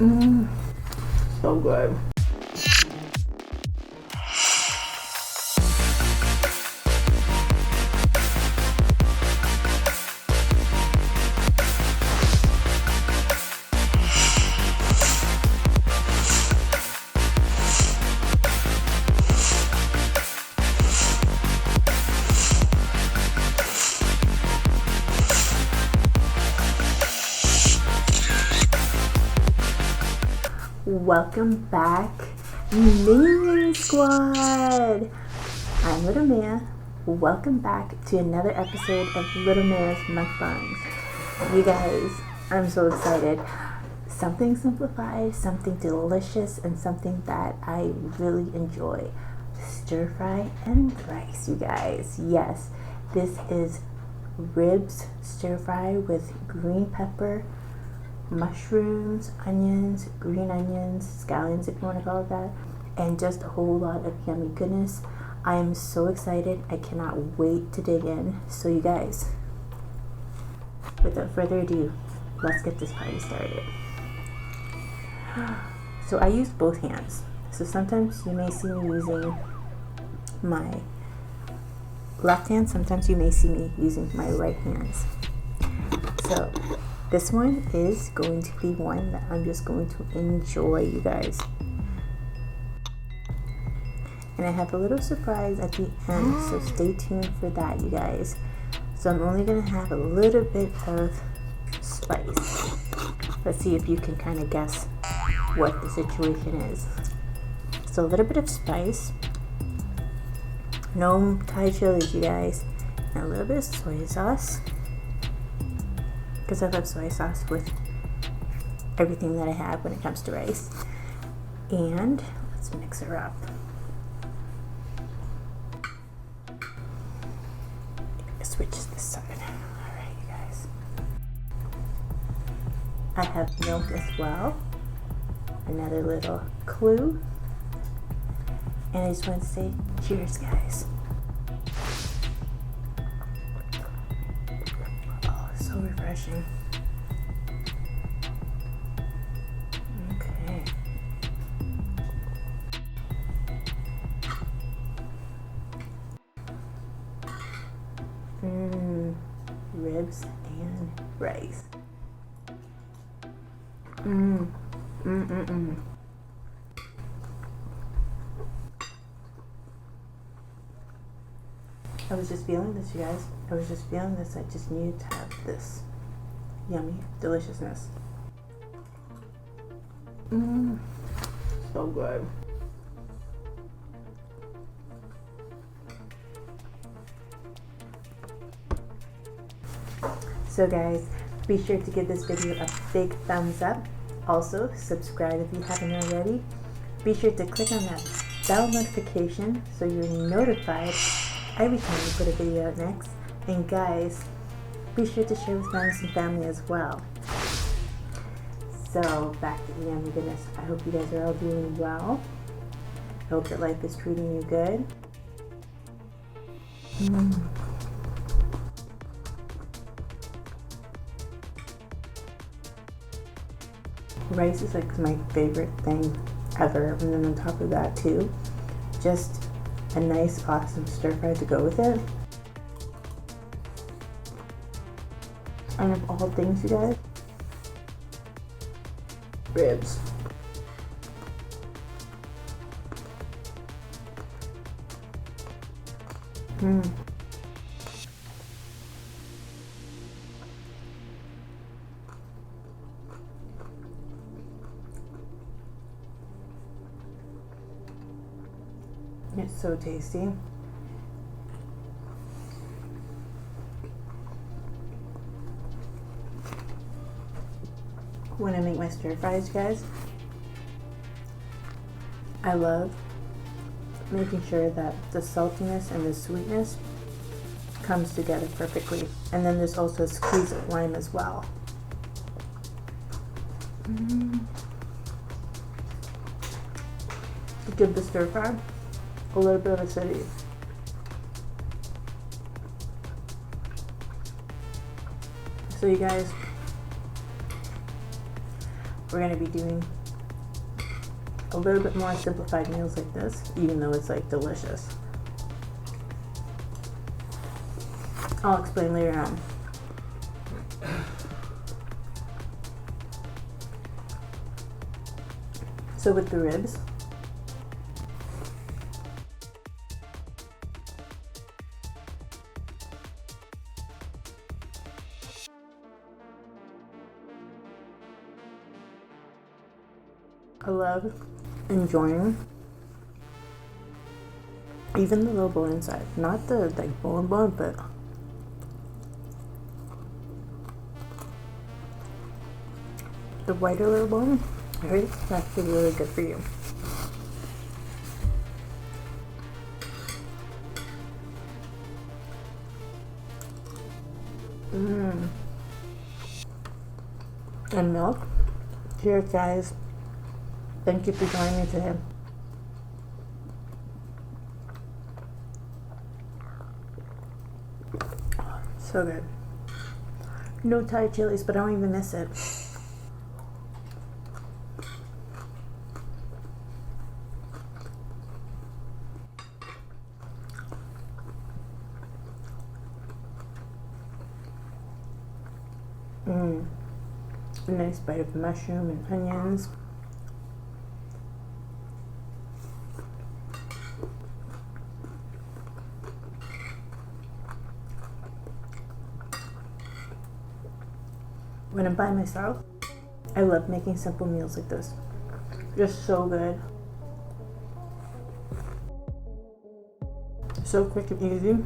So good. Welcome back, Minion Squad! I'm Lil Mea. Welcome back to another episode of Lil Mea's Mukbangs. You guys, I'm so excited. Something simplified, something delicious, and something that I really enjoy. Stir fry and rice, you guys. Yes, this is ribs stir fry with green pepper, mushrooms, onions, green onions, scallions if you want to call it that, and just a whole lot of yummy goodness. I am so excited. I cannot wait to dig in. So you guys, without further ado, let's get this party started. So I use both hands. So sometimes you may see me using my left hand, sometimes you may see me using my right hands. So this one is going to be one that I'm just going to enjoy, you guys. And I have a little surprise at the end, so stay tuned for that, you guys. So I'm only going to have a little bit of spice. Let's see if you can kind of guess what the situation is. So a little bit of spice. No Thai chilies, you guys. And a little bit of soy sauce, because I love soy sauce with everything that I have when it comes to rice. And let's mix her up. Switch this side. Alright, you guys. I have milk as well. Another little clue. And I just want to say cheers, guys. So refreshing. Okay. Ribs and rice. I was just feeling this, you guys. I was just feeling this. I just needed to have this yummy deliciousness. So good. So guys, be sure to give this video a big thumbs up. Also, subscribe if you haven't already. Be sure to click on that bell notification so you're notified every time we put a video out next. And guys, be sure to share with friends and family as well. So back to the yummy goodness. I hope you guys are all doing well. I hope that life is treating you good. Rice is like my favorite thing ever, and then on top of that too, just a nice awesome stir fry to go with it. And of all things, you guys, ribs. It's so tasty. When I make my stir fries, guys, I love making sure that the saltiness and the sweetness comes together perfectly. And then there's also a squeeze of lime as well. Give the stir fry a little bit of acidity. So you guys, we're going to be doing a little bit more simplified meals like this, even though it's like delicious. I'll explain later on. So with the ribs, I love enjoying even the little bone inside, not the like bone, but the whiter little bone. I heard it's actually really good for you. And milk. Cheers, guys. Thank you for joining me today. So good. No Thai chilies, but I don't even miss it. A nice bite of mushroom and onions. When I'm by myself, I love making simple meals like this. Just so good. So quick and easy.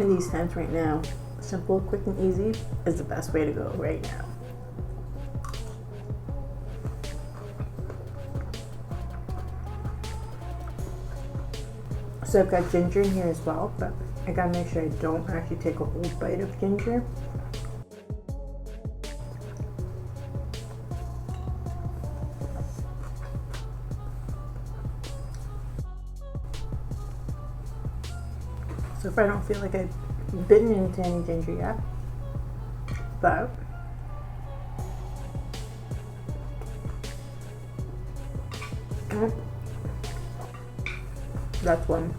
In these times right now, simple, quick, and easy is the best way to go right now. So I've got ginger in here as well, but I gotta make sure I don't actually take a whole bite of ginger. So if I don't feel like I've bitten into any ginger yet, but that's one.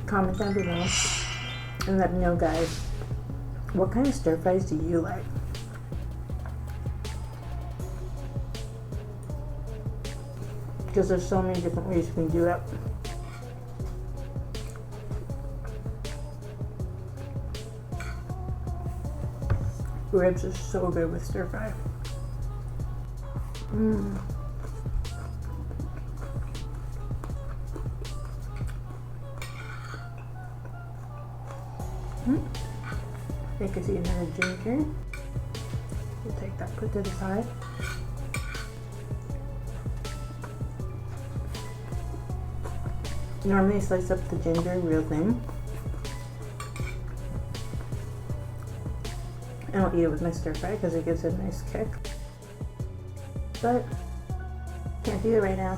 Comment down below and let me know, guys, what kind of stir fries do you like? Because there's so many different ways you can do it. Ribs are so good with stir fry. I think I see another ginger. We'll take that, put to the side. Normally slice up the ginger real thin. And I'll eat it with my stir fry because it gives it a nice kick. But can't do it right now.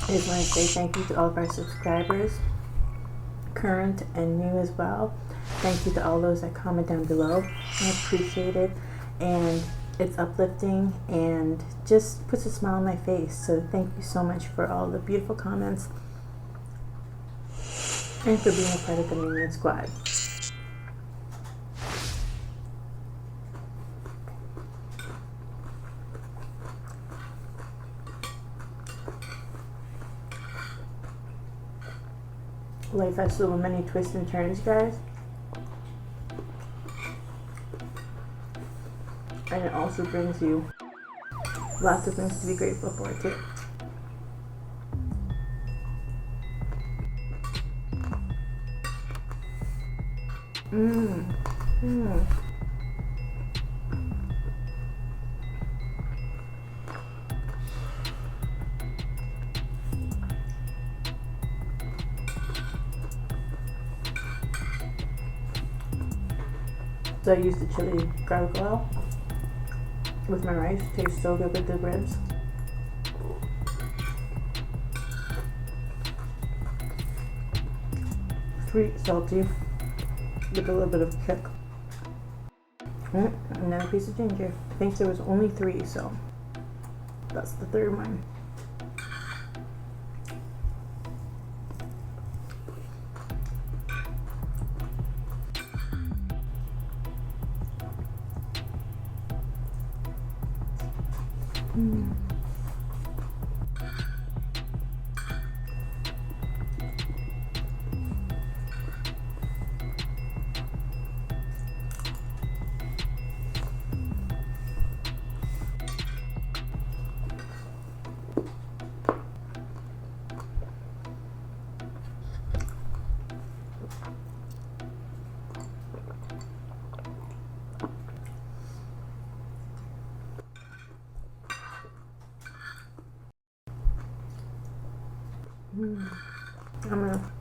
I just want to say thank you to all of our subscribers, current and new as well. Thank you to all those that comment down below. I appreciate it, and it's uplifting and just puts a smile on my face. So thank you so much for all the beautiful comments and for being a part of the Minion Squad. Life has so many twists and turns, guys. And it also brings you lots of things to be grateful for, too. So I use the chili garlic oil with my rice. Tastes so good with the ribs. Sweet, salty, with a little bit of kick. Another piece of ginger. I think there was only 3, so that's the 3rd one. I'm gonna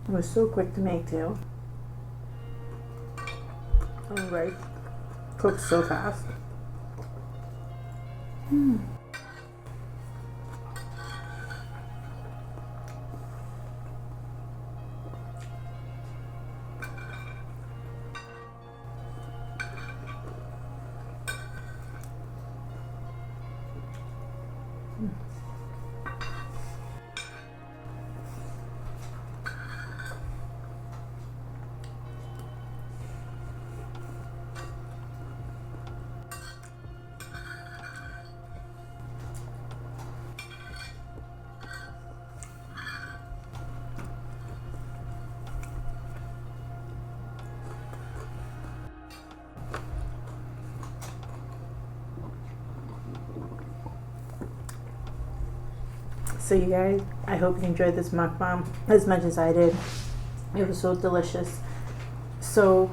It was so quick to make too. Alright. Cooked so fast. So you guys, I hope you enjoyed this mukbang as much as I did. It was so delicious, so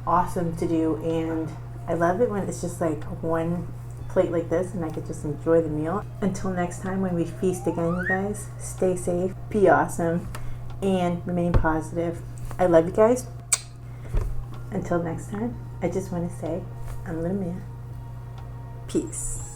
awesome to do, and I love it when it's just like one plate like this and I could just enjoy the meal. Until next time when we feast again, you guys, stay safe, be awesome, and remain positive. I love you guys. Until next time, I just want to say, I'm Lil Mea. Peace.